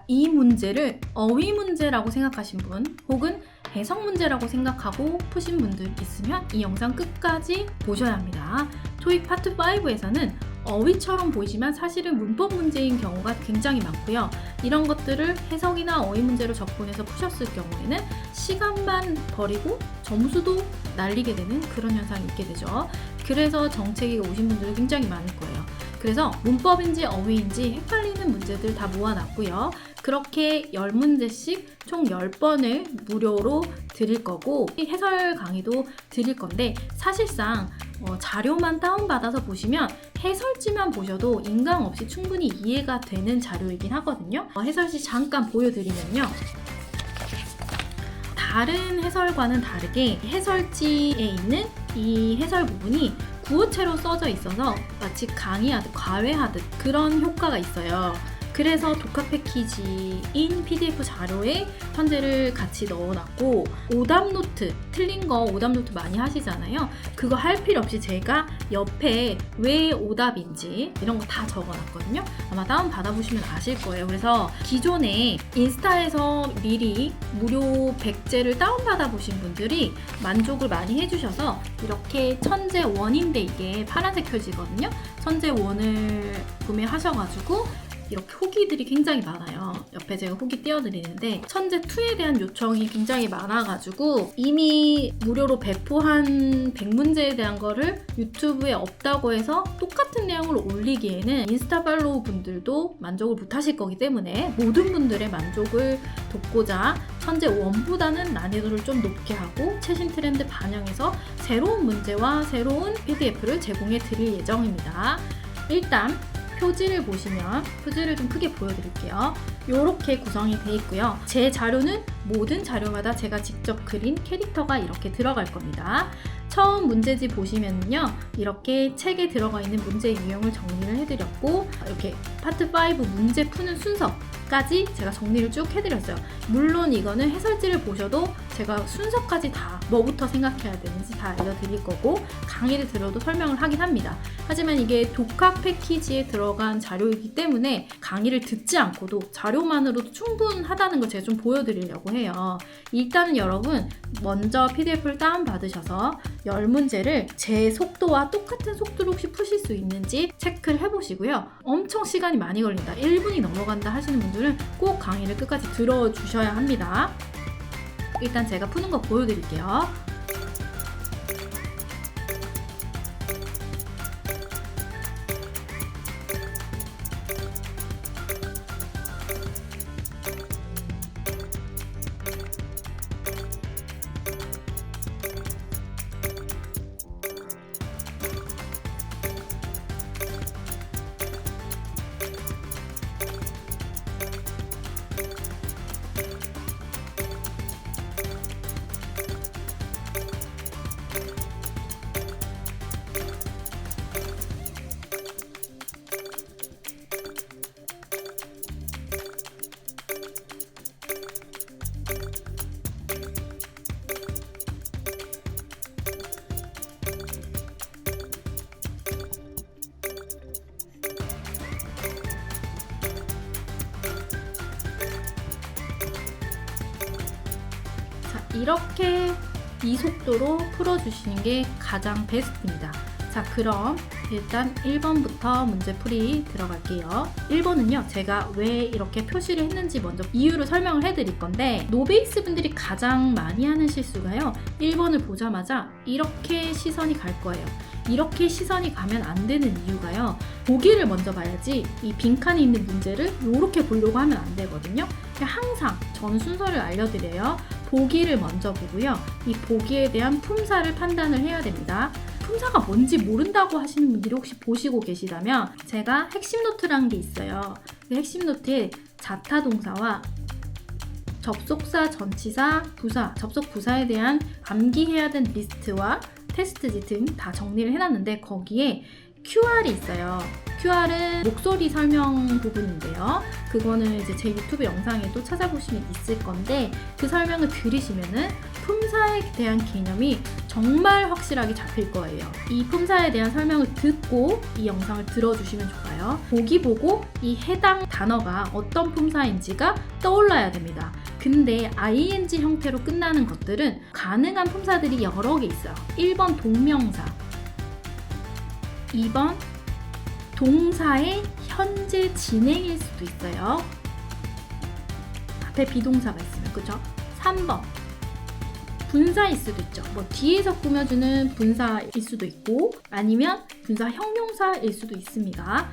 이 문제를 어휘 문제라고 생각하신 분 혹은 해석 문제라고 생각하고 푸신 분들 있으면 이 영상 끝까지 보셔야 합니다. 토익 파트 5에서는 어휘처럼 보이지만 사실은 문법 문제인 경우가 굉장히 많고요. 이런 것들을 해석이나 어휘 문제로 접근해서 푸셨을 경우에는 시간만 버리고 점수도 날리게 되는 그런 현상이 있게 되죠. 그래서 정책이 오신 분들이 굉장히 많을 거예요. 그래서 문법인지 어휘인지 헷갈리는 문제들 다 모아놨고요. 그렇게 10문제씩 총 10번을 무료로 드릴 거고 해설 강의도 드릴 건데 사실상 자료만 다운받아서 보시면 해설지만 보셔도 인강 없이 충분히 이해가 되는 자료이긴 하거든요. 해설지 잠깐 보여드리면요. 다른 해설과는 다르게 해설지에 있는 이 해설 부분이 구어체로 써져 있어서 마치 강의하듯 과외하듯 그런 효과가 있어요. 그래서 독학 패키지인 PDF 자료에 현재를 같이 넣어놨고 오답노트, 틀린 거 오답노트 많이 하시잖아요. 그거 할 필요 없이 제가 옆에 왜 오답인지 이런 거 다 적어놨거든요. 아마 다운 받아보시면 아실 거예요. 그래서 기존에 인스타에서 미리 무료 백제를 다운 받아보신 분들이 만족을 많이 해주셔서 이렇게 천재 원인데 이게 파란색 표지거든요. 천재 원을 구매하셔가지고 이렇게 후기들이 굉장히 많아요. 옆에 제가 후기 띄워드리는데 천재2에 대한 요청이 굉장히 많아가지고 이미 무료로 배포한 100문제에 대한 거를 유튜브에 없다고 해서 똑같은 내용을 올리기에는 인스타 팔로우 분들도 만족을 못하실 거기 때문에 모든 분들의 만족을 돕고자 천재1보다는 난이도를 좀 높게 하고 최신 트렌드 반영해서 새로운 문제와 새로운 PDF를 제공해 드릴 예정입니다. 일단 표지를 보시면 표지를 좀 크게 보여드릴게요. 이렇게 구성이 되어 있고요. 제 자료는 모든 자료마다 제가 직접 그린 캐릭터가 이렇게 들어갈 겁니다. 처음 문제지 보시면요. 이렇게 책에 들어가 있는 문제 유형을 정리를 해드렸고 이렇게 파트 5 문제 푸는 순서까지 제가 정리를 쭉 해드렸어요. 물론 이거는 해설지를 보셔도 제가 순서까지 다 뭐부터 생각해야 되는지 다 알려드릴 거고 강의를 들어도 설명을 하긴 합니다. 하지만 이게 독학 패키지에 들어간 자료이기 때문에 강의를 듣지 않고도 자료만으로도 충분하다는 걸 제가 좀 보여드리려고 해요. 일단은 여러분 먼저 PDF를 다운받으셔서 10문제를 제 속도와 똑같은 속도로 혹시 푸실 수 있는지 체크를 해보시고요. 엄청 시간이 많이 걸린다, 1분이 넘어간다 하시는 분들은 꼭 강의를 끝까지 들어주셔야 합니다. 일단 제가 푸는 거 보여드릴게요. 이렇게 이 속도로 풀어주시는 게 가장 베스트입니다. 자, 그럼 일단 1번부터 문제풀이 들어갈게요. 1번은요, 제가 왜 이렇게 표시를 했는지 먼저 이유를 설명을 해드릴 건데 노베이스 분들이 가장 많이 하는 실수가요, 1번을 보자마자 이렇게 시선이 갈 거예요. 이렇게 시선이 가면 안 되는 이유가요, 보기를 먼저 봐야지 이 빈칸이 있는 문제를 이렇게 보려고 하면 안 되거든요. 항상 저는 순서를 알려드려요. 보기를 먼저 보고요. 이 보기에 대한 품사를 판단을 해야 됩니다. 품사가 뭔지 모른다고 하시는 분들이 혹시 보시고 계시다면 제가 핵심 노트라는 게 있어요. 그 핵심 노트에 자타 동사와 접속사, 전치사, 부사, 접속 부사에 대한 암기해야 되는 리스트와 테스트지 등 다 정리를 해놨는데 거기에 QR이 있어요. QR은 목소리 설명 부분인데요. 그거는 이제 제 유튜브 영상에도 찾아보시면 있을 건데 그 설명을 들으시면은 품사에 대한 개념이 정말 확실하게 잡힐 거예요. 이 품사에 대한 설명을 듣고 이 영상을 들어주시면 좋아요. 보기 보고 이 해당 단어가 어떤 품사인지가 떠올라야 됩니다. 근데 ing 형태로 끝나는 것들은 가능한 품사들이 여러 개 있어요. 1번 동명사, 2번 동사의 현재 진행일 수도 있어요. 앞에 비동사가 있으면, 그죠? 3번 분사일 수도 있죠. 뭐 뒤에서 꾸며주는 분사일 수도 있고 아니면 분사 형용사일 수도 있습니다.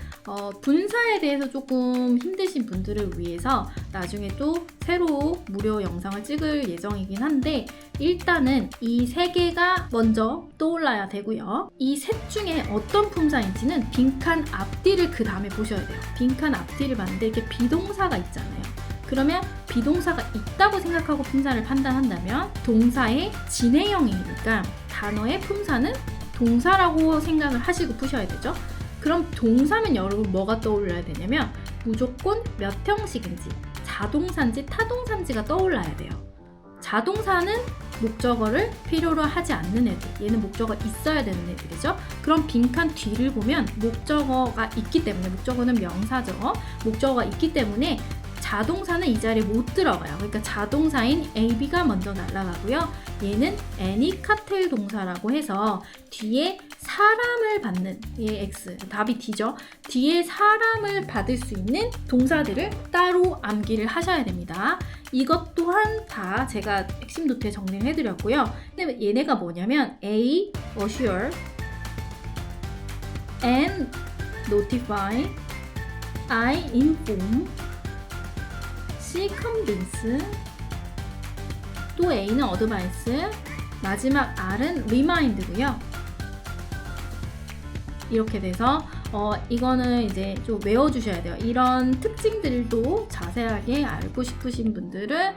분사에 대해서 조금 힘드신 분들을 위해서 나중에 또 새로 무료 영상을 찍을 예정이긴 한데 일단은 이 세 개가 먼저 떠올라야 되고요. 이 셋 중에 어떤 품사인지는 빈칸 앞뒤를 그 다음에 보셔야 돼요. 빈칸 앞뒤를 봤는데 이게 비동사가 있잖아요. 그러면 비동사가 있다고 생각하고 품사를 판단한다면 동사의 진행형이니까 단어의 품사는 동사라고 생각을 하시고 푸셔야 되죠. 그럼 동사면 여러분 뭐가 떠올라야 되냐면 무조건 몇 형식인지 자동사인지 타동사인지가 떠올라야 돼요. 자동사는 목적어를 필요로 하지 않는 애들, 얘는 목적어 있어야 되는 애들이죠. 그럼 빈칸 뒤를 보면 목적어가 있기 때문에, 목적어는 명사죠. 목적어가 있기 때문에 자동사는 이 자리에 못 들어가요. 그러니까 자동사인 AB가 먼저 날아가고요. 얘는 any 카텔 동사라고 해서 뒤에 사람을 받는, 얘 X, 답이 D죠. 뒤에 사람을 받을 수 있는 동사들을 따로 암기를 하셔야 됩니다. 이것 또한 다 제가 핵심 노트에 정리를 해드렸고요. 근데 얘네가 뭐냐면 A, assure, N, notify, I, inform, C, convince, 또 A는 advice, 마지막 R은 remind고요. 이렇게 돼서 이거는 이제 좀 외워주셔야 돼요. 이런 특징들도 자세하게 알고 싶으신 분들은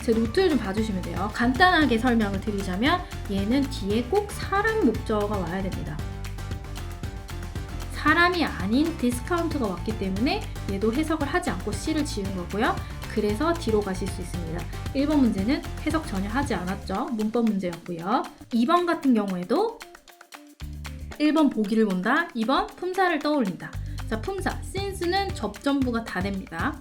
제 노트를 좀 봐주시면 돼요. 간단하게 설명을 드리자면 얘는 뒤에 꼭 사람 목적어가 와야 됩니다. 사람이 아닌 디스카운트가 왔기 때문에 얘도 해석을 하지 않고 C를 지운 거고요. 그래서 뒤로 가실 수 있습니다. 1번 문제는 해석 전혀 하지 않았죠. 문법 문제였고요. 2번 같은 경우에도 1번 보기를 본다, 2번 품사를 떠올린다. 자, 품사, since는 접전부가 다 됩니다.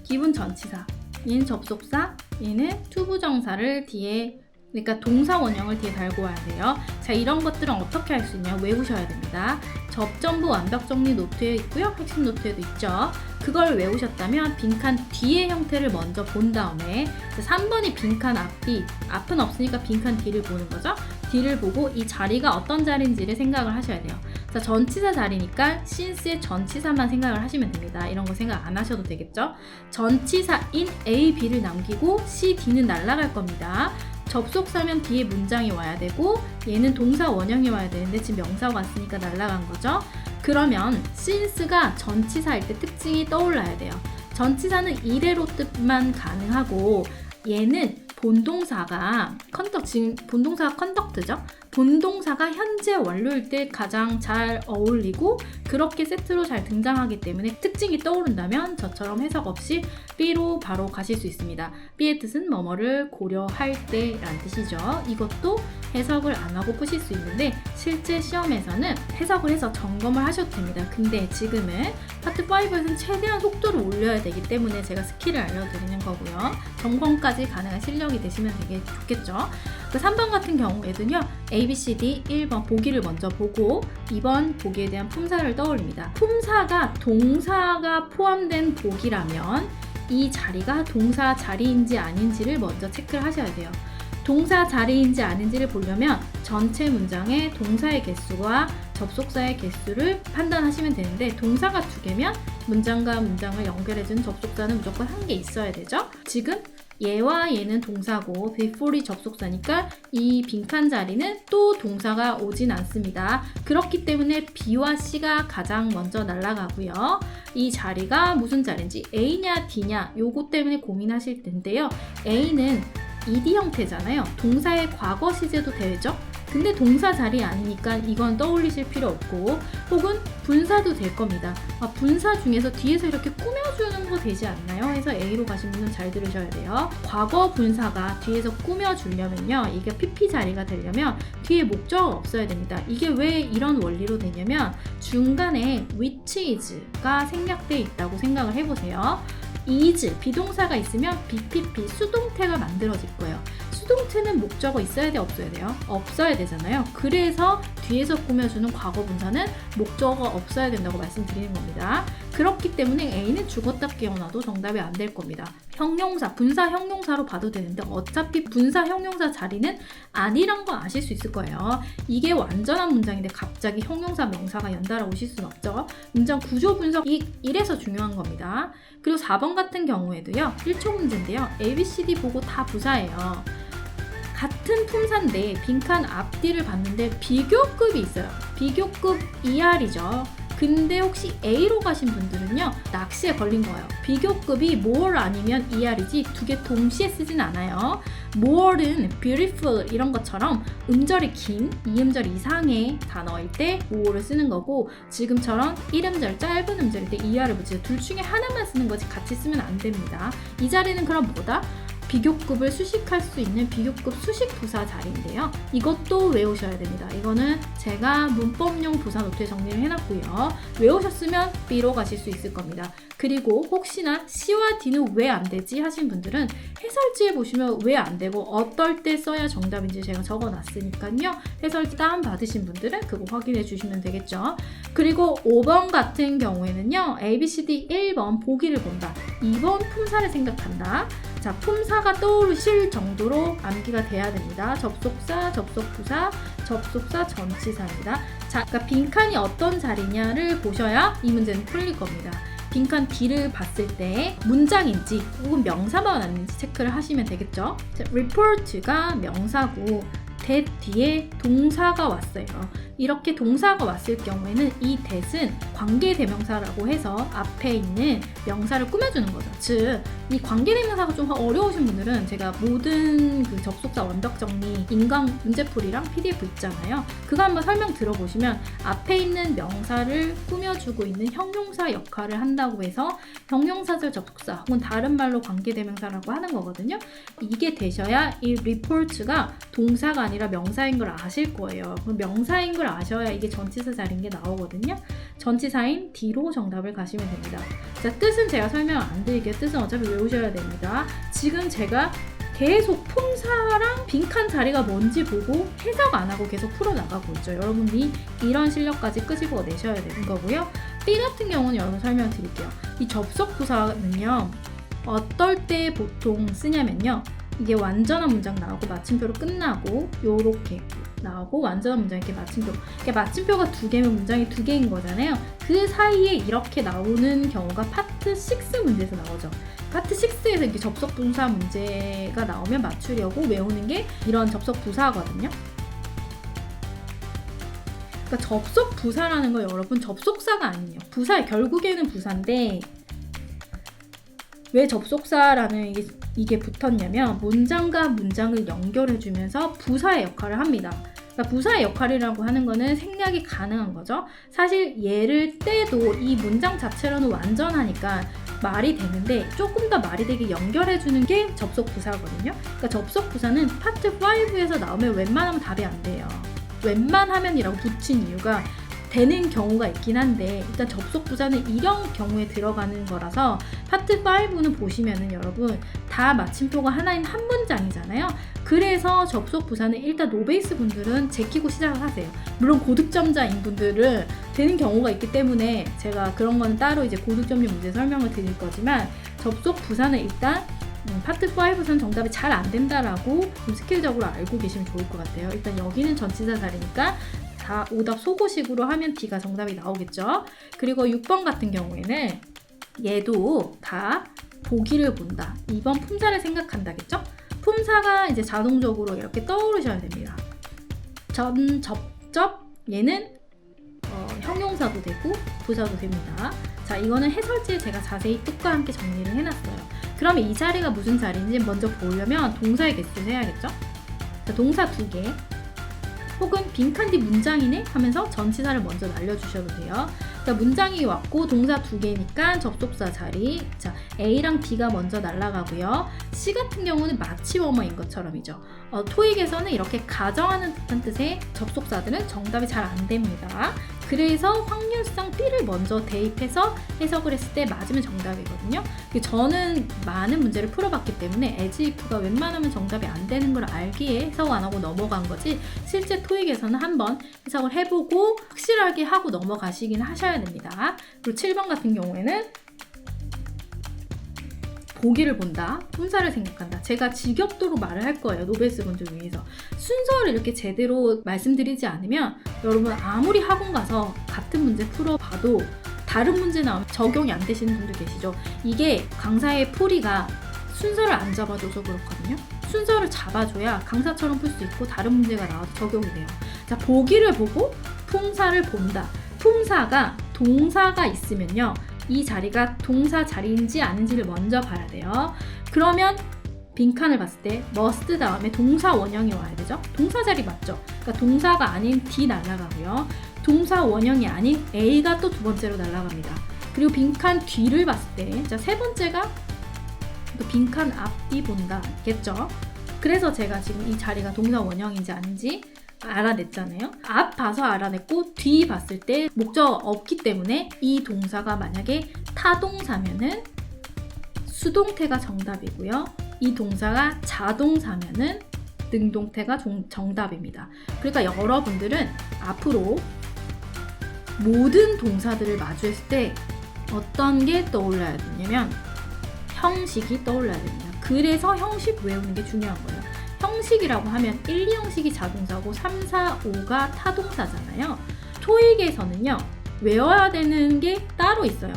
기본 전치사, 얘는 접속사, 얘는 투부정사를 뒤에, 그러니까 동사 원형을 뒤에 달고 와야 돼요. 자, 이런 것들은 어떻게 할 수 있냐, 외우셔야 됩니다. 접전부 완벽 정리 노트에 있고요. 핵심 노트에도 있죠. 그걸 외우셨다면 빈칸 뒤의 형태를 먼저 본 다음에 3번이 빈칸 앞뒤, 앞은 없으니까 빈칸 뒤를 보는 거죠. 뒤를 보고 이 자리가 어떤 자리인지를 생각을 하셔야 돼요. 자, 전치사 자리니까 since의 전치사만 생각을 하시면 됩니다. 이런 거 생각 안 하셔도 되겠죠. 전치사인 A, B를 남기고 C, D는 날아갈 겁니다. 접속사면 뒤에 문장이 와야 되고 얘는 동사 원형이 와야 되는데 지금 명사가 왔으니까 날아간 거죠. 그러면 since가 전치사일 때 특징이 떠올라야 돼요. 전치사는 이래로 뜻만 가능하고 얘는 본동사가 지금 본동사가 컨덕트죠. 본동사가 현재 완료일 때 가장 잘 어울리고 그렇게 세트로 잘 등장하기 때문에 특징이 떠오른다면 저처럼 해석 없이 B로 바로 가실 수 있습니다. B의 뜻은 뭐뭐를 고려할 때라는 뜻이죠. 이것도 해석을 안 하고 푸실 수 있는데 실제 시험에서는 해석을 해서 점검을 하셔도 됩니다. 근데 지금은 파트 5에서는 최대한 속도를 올려야 되기 때문에 제가 스킬을 알려드리는 거고요. 점검까지 가능한 실력이 되시면 되게 좋겠죠. 그 3번 같은 경우에는요. A, B, C, D 1번 보기를 먼저 보고 2번 보기에 대한 품사를 떠올립니다. 품사가 동사가 포함된 보기라면 이 자리가 동사 자리인지 아닌지를 먼저 체크를 하셔야 돼요. 동사 자리인지 아닌지를 보려면 전체 문장의 동사의 개수와 접속사의 개수를 판단하시면 되는데 동사가 2개면 문장과 문장을 연결해주는 접속사는 무조건 1개 있어야 되죠. 지금 얘와 얘는 동사고 before이 접속사니까 이 빈칸 자리는 또 동사가 오진 않습니다. 그렇기 때문에 B와 C가 가장 먼저 날아가고요. 이 자리가 무슨 자리인지 A냐 D냐 요거 때문에 고민하실 텐데요. A는 ed 형태잖아요. 동사의 과거 시제도 되죠. 근데 동사 자리 아니니까 이건 떠올리실 필요 없고, 혹은 분사도 될 겁니다. 분사 중에서 뒤에서 이렇게 꾸며주는 거 되지 않나요? 해서 A로 가신 분은 잘 들으셔야 돼요. 과거 분사가 뒤에서 꾸며주려면요, 이게 PP 자리가 되려면 뒤에 목적어가 없어야 됩니다. 이게 왜 이런 원리로 되냐면 중간에 which is가 생략되어 있다고 생각을 해보세요. is, 비동사가 있으면 BPP, 수동태가 만들어질 거예요. 수동태는 목적어 있어야 돼, 없어야 돼요? 없어야 되잖아요. 그래서 뒤에서 꾸며주는 과거 분사는 목적어 없어야 된다고 말씀드리는 겁니다. 그렇기 때문에 A는 죽었다 깨어나도 정답이 안 될 겁니다. 형용사, 분사 형용사로 봐도 되는데 어차피 분사 형용사 자리는 아니란 거 아실 수 있을 거예요. 이게 완전한 문장인데 갑자기 형용사 명사가 연달아 오실 수는 없죠. 문장 구조 분석 이래서 중요한 겁니다. 그리고 4번 같은 경우에도요, 1초 문제인데요. A, B, C, D 보고 다 부사예요. 같은 품사인데 빈칸 앞뒤를 봤는데 비교급이 있어요. 비교급 ER이죠. 근데 혹시 A로 가신 분들은요, 낚시에 걸린 거예요. 비교급이 more 아니면 ER이지 두 개 동시에 쓰진 않아요. more는 beautiful 이런 것처럼 음절이 긴, 이음절 이상의 단어일 때 more를 쓰는 거고, 지금처럼 1음절, 짧은 음절일 때 ER을 붙이죠. 둘 중에 하나만 쓰는 거지 같이 쓰면 안 됩니다. 이 자리는 그럼 뭐다? 비교급을 수식할 수 있는 비교급 수식 부사 자리인데요. 이것도 외우셔야 됩니다. 이거는 제가 문법용 부사 노트에 정리를 해놨고요. 외우셨으면 B로 가실 수 있을 겁니다. 그리고 혹시나 C와 D는 왜 안 되지 하신 분들은 해설지에 보시면 왜 안 되고 어떨 때 써야 정답인지 제가 적어놨으니까요. 해설지 다운받으신 분들은 그거 확인해 주시면 되겠죠. 그리고 5번 같은 경우에는요, A, B, C, D 1번 보기를 본다. 2번 품사를 생각한다. 자, 품사가 떠오르실 정도로 암기가 돼야 됩니다. 접속사, 접속부사, 접속사, 전치사입니다. 자, 그러니까 빈칸이 어떤 자리냐를 보셔야 이 문제는 풀릴 겁니다. 빈칸 D를 봤을 때 문장인지 혹은 명사만 왔는지 체크를 하시면 되겠죠. 자, report가 명사고 that 뒤에 동사가 왔어요. 이렇게 동사가 왔을 경우에는 이 that은 관계대명사라고 해서 앞에 있는 명사를 꾸며주는 거죠. 즉, 이 관계대명사가 좀 어려우신 분들은 제가 모든 그 접속사 완벽 정리 인강 문제풀이랑 PDF 있잖아요. 그거 한번 설명 들어보시면 앞에 있는 명사를 꾸며주고 있는 형용사 역할을 한다고 해서 형용사절 접속사 혹은 다른 말로 관계대명사라고 하는 거거든요. 이게 되셔야 이 report가 동사가 아니라 명사인 걸 아실 거예요. 그럼 명사인 걸 아셔야 이게 전치사 자리인 게 나오거든요. 전치사인 D로 정답을 가시면 됩니다. 자, 뜻은 제가 설명 안 드릴게요. 뜻은 어차피 외우셔야 됩니다. 지금 제가 계속 품사랑 빈칸 자리가 뭔지 보고 해석 안 하고 계속 풀어나가고 있죠. 여러분이 이런 실력까지 끄집어내셔야 되는 거고요. B 같은 경우는 여러분 설명드릴게요. 이 접속부사는요, 어떨 때 보통 쓰냐면요, 이게 완전한 문장 나오고 마침표로 끝나고 요렇게 나오고 완전한 문장 이렇게 마침표, 그러니까 마침표가 두 개면 문장이 두 개인 거잖아요. 그 사이에 이렇게 나오는 경우가 파트 6 문제에서 나오죠. 파트 6에서 이렇게 접속 분사 문제가 나오면 맞추려고 외우는 게 이런 접속 부사거든요. 그러니까 접속 부사라는 거 여러분 접속사가 아니에요. 부사, 결국에는 부사인데 왜 접속사라는 이게 붙었냐면 문장과 문장을 연결해주면서 부사의 역할을 합니다. 그러니까 부사의 역할이라고 하는 거는 생략이 가능한 거죠. 사실 얘를 떼도 이 문장 자체로는 완전하니까 말이 되는데 조금 더 말이 되게 연결해주는 게 접속 부사거든요. 그러니까 접속 부사는 파트 5에서 나오면 웬만하면 답이 안 돼요. 웬만하면이라고 붙인 이유가 되는 경우가 있긴 한데, 일단 접속 부사는 이런 경우에 들어가는 거라서 파트 5는 보시면은 여러분 다 마침표가 하나인 한 문장이잖아요. 그래서 접속 부사는 일단 노베이스 분들은 제끼고 시작을 하세요. 물론 고득점자인 분들은 되는 경우가 있기 때문에 제가 그런 건 따로 이제 고득점용 문제 설명을 드릴 거지만, 접속 부사는 일단 파트 5에서는 정답이 잘 안 된다라고 스킬적으로 알고 계시면 좋을 것 같아요. 일단 여기는 전치사 자리니까 다 오답 소고식으로 하면 D가 정답이 나오겠죠. 그리고 6번 같은 경우에는 얘도 다 보기를 본다. 2번 품사를 생각한다겠죠? 품사가 이제 자동적으로 이렇게 떠오르셔야 됩니다. 전, 접접, 얘는 형용사도 되고 부사도 됩니다. 자, 이거는 해설지에 제가 자세히 뜻과 함께 정리를 해놨어요. 그러면 이 자리가 무슨 자리인지 먼저 보려면 동사의 개수를 세야겠죠? 자, 동사 2개 혹은 빈칸 뒤 문장이네 하면서 전치사를 먼저 날려주셔도 돼요. 자, 문장이 왔고 동사 2개니까 접속사 자리. 자, A랑 B가 먼저 날아가고요. C 같은 경우는 마치 뭐뭐인 것처럼이죠. 토익에서는 이렇게 가정하는 듯한 뜻의 접속사들은 정답이 잘 안 됩니다. 그래서 확률상 B를 먼저 대입해서 해석을 했을 때 맞으면 정답이거든요. 저는 많은 문제를 풀어봤기 때문에 as if가 웬만하면 정답이 안 되는 걸 알기에 해석 안 하고 넘어간 거지, 실제 토익에서는 한번 해석을 해보고 확실하게 하고 넘어가시긴 하셔야 됩니다. 그리고 7번 같은 경우에는 보기를 본다, 품사를 생각한다. 제가 지겹도록 말을 할 거예요. 노벨스 분들 위해서. 순서를 이렇게 제대로 말씀드리지 않으면 여러분 아무리 학원 가서 같은 문제 풀어봐도 다른 문제 나오면 적용이 안 되시는 분들 계시죠. 이게 강사의 풀이가 순서를 안 잡아줘서 그렇거든요. 순서를 잡아줘야 강사처럼 풀 수 있고 다른 문제가 나와도 적용이 돼요. 자, 보기를 보고 품사를 본다. 품사가 동사가 있으면요, 이 자리가 동사 자리인지 아닌지를 먼저 봐야 돼요. 그러면 빈칸을 봤을 때 must 다음에 동사 원형이 와야 되죠. 동사 자리 맞죠? 그러니까 동사가 아닌 D 날아가고요. 동사 원형이 아닌 A가 또 두 번째로 날아갑니다. 그리고 빈칸 뒤를 봤을 때, 자, 세 번째가 또 빈칸 앞뒤 본다 겠죠. 그래서 제가 지금 이 자리가 동사 원형인지 아닌지 알아냈잖아요. 앞 봐서 알아냈고 뒤 봤을 때 목적 없기 때문에 이 동사가 만약에 타동사면은 수동태가 정답이고요. 이 동사가 자동사면은 능동태가 정답입니다. 그러니까 여러분들은 앞으로 모든 동사들을 마주했을 때 어떤 게 떠올라야 되냐면 형식이 떠올라야 됩니다. 그래서 형식 외우는 게 중요한 거예요. 형식이라고 하면 1, 2형식이 자동사고 3, 4, 5가 타동사잖아요. 토익에서는요, 외워야 되는 게 따로 있어요.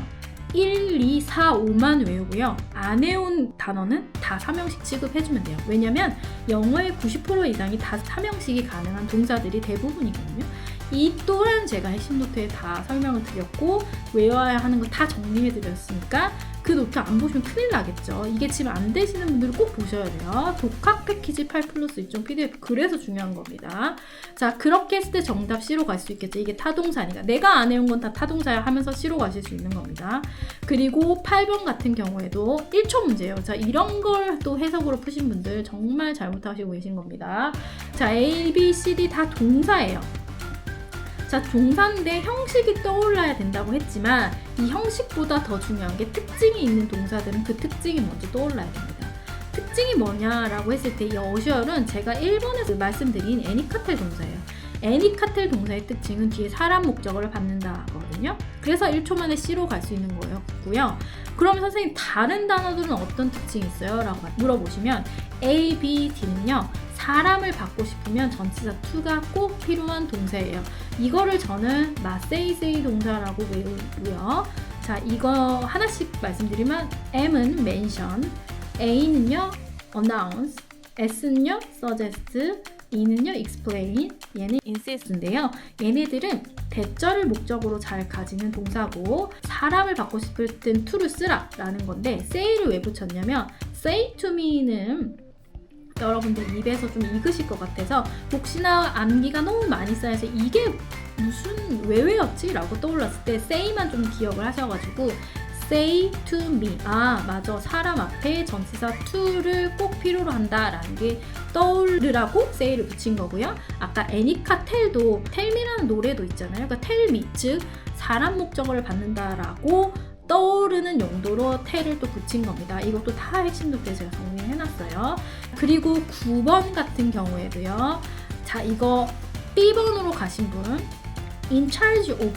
1, 2, 4, 5만 외우고요. 안 외운 단어는 다 3형식 취급해주면 돼요. 왜냐면 영어의 90% 이상이 다 3형식이 가능한 동사들이 대부분이거든요. 이 또한 제가 핵심 노트에 다 설명을 드렸고 외워야 하는 거 다 정리해 드렸으니까 그 노트 안 보시면 큰일 나겠죠. 이게 지금 안 되시는 분들은 꼭 보셔야 돼요. 독학 패키지 8+1종 PDF, 그래서 중요한 겁니다. 자, 그렇게 했을 때 정답 C로 갈 수 있겠죠. 이게 타동사니까 내가 안 해온 건 다 타동사야 하면서 C로 가실 수 있는 겁니다. 그리고 8번 같은 경우에도 1초 문제예요. 자, 이런 걸 또 해석으로 푸신 분들 정말 잘못하시고 계신 겁니다. 자, A, B, C, D 다 동사예요. 자, 동사인데 형식이 떠올라야 된다고 했지만 이 형식보다 더 중요한 게 특징이 있는 동사들은 그 특징이 먼저 떠올라야 됩니다. 특징이 뭐냐라고 했을 때 이 어슈얼은 제가 1번에서 말씀드린 애니카텔 동사예요. 애니카텔 동사의 특징은 뒤에 사람 목적어를 받는다 거든요. 그래서 1초 만에 C로 갈 수 있는 거였고요. 그러면 선생님 다른 단어들은 어떤 특징이 있어요? 라고 물어보시면 A, B, D는요, 사람을 받고 싶으면 전치사 to가 꼭 필요한 동사예요. 이거를 저는 say 동사라고 외우고요. 자, 이거 하나씩 말씀드리면 M은 mention, A는요 announce, S는요 suggest, E는요 explain, 얘는 insist인데요. 얘네들은 대절을 목적으로 잘 가지는 동사고 사람을 받고 싶을 땐 to를 쓰라 라는 건데 say를 왜 붙였냐면 say to me는 여러분들 입에서 좀 익으실 것 같아서 혹시나 암기가 너무 많이 쌓여서 이게 무슨 왜 외웠지? 라고 떠올랐을 때 say만 좀 기억을 하셔가지고 say to me, 아 맞아, 사람 앞에 전치사 to를 꼭 필요로 한다 라는 게 떠오르라고 say를 붙인 거고요. 아까 애니카텔도 텔미라는 노래도 있잖아요. 그러니까 텔미, 즉 사람 목적어를 받는다 라고 떠오르는 용도로 텔을 또 붙인 겁니다. 이것도 다 핵심 노트에 제가 정리해놨어요. 그리고 9번 같은 경우에도요. 자, 이거 B번으로 가신 분 in charge of,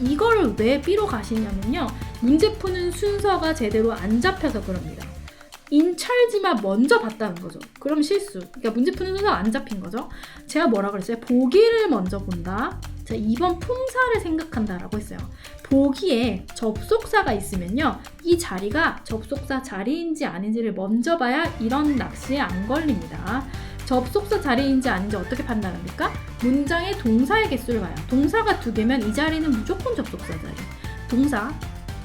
이거를 왜 B로 가시냐면요, 문제 푸는 순서가 제대로 안 잡혀서 그럽니다. in charge만 먼저 봤다는 거죠. 그럼 실수. 그러니까 문제 푸는 순서가 안 잡힌 거죠. 제가 뭐라 그랬어요? 보기를 먼저 본다. 자, 2번 품사를 생각한다라고 했어요. 보기에 접속사가 있으면요, 이 자리가 접속사 자리인지 아닌지를 먼저 봐야 이런 낚시에 안 걸립니다. 접속사 자리인지 아닌지 어떻게 판단합니까? 문장의 동사의 개수를 봐요. 동사가 2개면 이 자리는 무조건 접속사 자리. 동사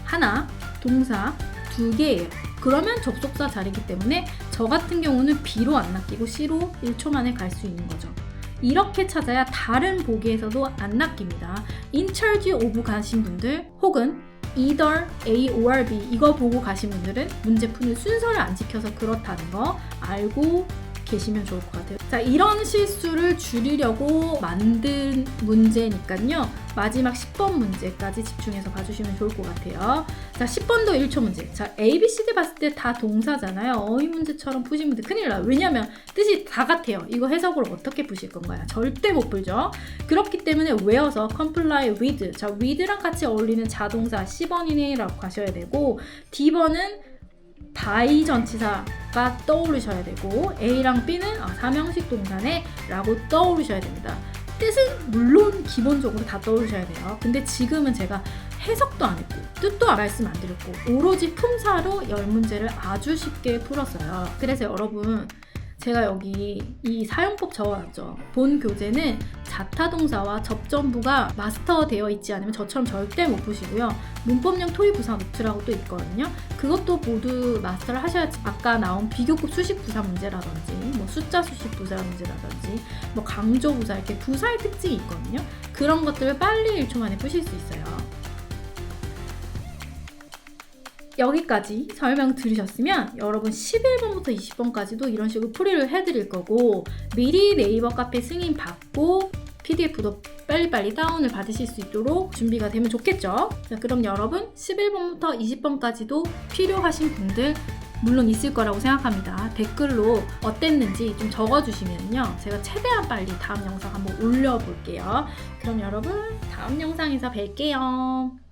하나, 동사 2개예요. 그러면 접속사 자리이기 때문에 저 같은 경우는 B로 안 낚이고 C로 1초 만에 갈 수 있는 거죠. 이렇게 찾아야 다른 보기에서도 안 낚입니다. In charge of 가신 분들 혹은 either A or B 이거 보고 가신 분들은 문제 푸는 순서를 안 지켜서 그렇다는 거 알고 계시면 좋을 것 같아요. 자, 이런 실수를 줄이려고 만든 문제니까요. 마지막 10번 문제까지 집중해서 봐주시면 좋을 것 같아요. 자, 10번도 1초 문제. 자, A, B, C, D 봤을 때 다 동사잖아요. 어휘 문제처럼 푸신 분들 큰일 나요. 왜냐면 뜻이 다 같아요. 이거 해석을 어떻게 푸실 건가요? 절대 못 풀죠. 그렇기 때문에 외워서 comply with. 자, with랑 같이 어울리는 자동사 C번이네라고 하셔야 되고 D번은 by 전치사가 떠오르셔야 되고 A랑 B는 삼형식 동사네 라고 떠오르셔야 됩니다. 뜻은 물론 기본적으로 다 떠오르셔야 돼요. 근데 지금은 제가 해석도 안 했고 뜻도 말씀 안 드렸고 오로지 품사로 10문제를 아주 쉽게 풀었어요. 그래서 여러분 제가 여기 이 사용법 적어놨죠. 본 교재는 자타동사와 접전부가 마스터되어 있지 않으면 저처럼 절대 못 푸시고요. 문법용 토익 부사 노트라고 또 있거든요. 그것도 모두 마스터를 하셔야지 아까 나온 비교급 수식 부사 문제라든지 뭐 숫자 수식 부사 문제라든지 뭐 강조 부사 이렇게 부사의 특징이 있거든요. 그런 것들을 빨리 1초 만에 푸실 수 있어요. 여기까지 설명 들으셨으면 여러분 11번부터 20번까지도 이런 식으로 풀이를 해드릴 거고 미리 네이버 카페 승인 받고 PDF도 빨리빨리 다운을 받으실 수 있도록 준비가 되면 좋겠죠? 자, 그럼 여러분 11번부터 20번까지도 필요하신 분들 물론 있을 거라고 생각합니다. 댓글로 어땠는지 좀 적어주시면요. 제가 최대한 빨리 다음 영상 한번 올려볼게요. 그럼 여러분 다음 영상에서 뵐게요.